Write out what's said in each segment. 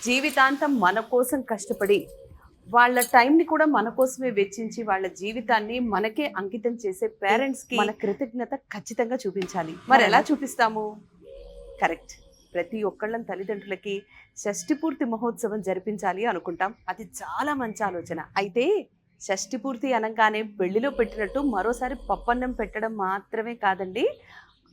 జీవితాంతం మన కోసం కష్టపడి వాళ్ళ టైంని కూడా మన కోసమే వెచ్చించి వాళ్ళ జీవితాన్ని మనకే అంకితం చేసే పేరెంట్స్ కి మన కృతజ్ఞత ఖచ్చితంగా చూపించాలి. మరి ఎలా చూపిస్తాము? కరెక్ట్, ప్రతి ఒక్కళ్ళం తల్లిదండ్రులకి షష్ఠి పూర్తి మహోత్సవం జరిపించాలి అనుకుంటాం. అది చాలా మంచి ఆలోచన. అయితే షష్ఠి పూర్తి అనగానే పెళ్లిలో పెట్టినట్టు మరోసారి పప్పన్నం పెట్టడం మాత్రమే కాదండి.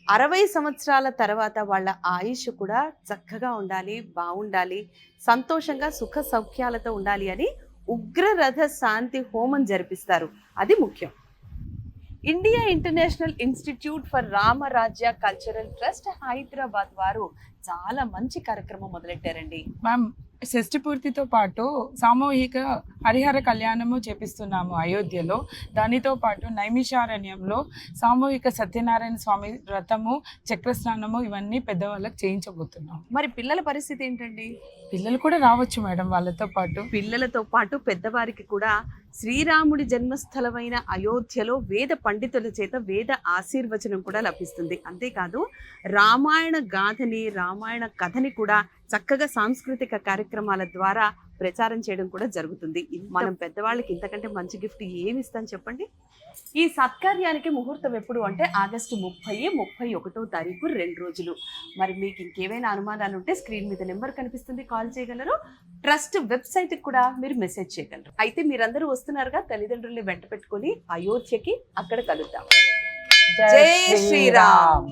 60 సంవత్సరాల తర్వాత వాళ్ళ ఆయుష్ కూడా చక్కగా ఉండాలి, బాగుండాలి, సంతోషంగా సుఖ సౌఖ్యాలతో ఉండాలి అని ఉగ్రరథ శాంతి హోమం జరిపిస్తారు. అది ముఖ్యం. India international institute for Ram Rajya cultural trust Hyderabad వారు చాలా మంచి కార్యక్రమం మొదలెట్టారండి. మ్యామ్, షష్ఠి పూర్తితో పాటు సామూహిక హరిహర కళ్యాణము చేపిస్తున్నాము అయోధ్యలో. దానితో పాటు నైమిషారణ్యంలో సామూహిక సత్యనారాయణ స్వామి వ్రతము, చక్రస్నానము ఇవన్నీ పెద్దవాళ్ళకి చేయించబోతున్నాం. మరి పిల్లల పరిస్థితి ఏంటండి? పిల్లలు కూడా రావచ్చు మేడం వాళ్ళతో పాటు. పిల్లలతో పాటు పెద్దవారికి కూడా శ్రీరాముడి జన్మస్థలమైన అయోధ్యలో వేద పండితుల చేత వేద ఆశీర్వచనం కూడా లభిస్తుంది. అంతేకాదు రామాయణ గాథని, రామాయణ కథని కూడా చక్కగా సాంస్కృతిక కార్యక్రమాల ద్వారా ప్రచారం చేయడం కూడా జరుగుతుంది. మనం పెద్దవాళ్ళకి ఇంతకంటే మంచి గిఫ్ట్ ఏమి ఇస్తాం చెప్పండి? ఈ సత్కార్యానికి ముహూర్తం ఎప్పుడు అంటే ఆగస్టు 30, 31వ తారీఖు 2 రోజులు. మరి మీకు ఇంకేమైనా అనుమానాలు ఉంటే స్క్రీన్ మీద నెంబర్ కనిపిస్తుంది, కాల్ చేయగలరు. ట్రస్ట్ వెబ్సైట్కి కూడా మీరు మెసేజ్ చేయగలరు. అయితే మీరందరూ వస్తున్నారుగా, తల్లిదండ్రుల్ని వెంట పెట్టుకొని అయోధ్యకి అక్కడ కలుద్దాం. జై శ్రీరామ్.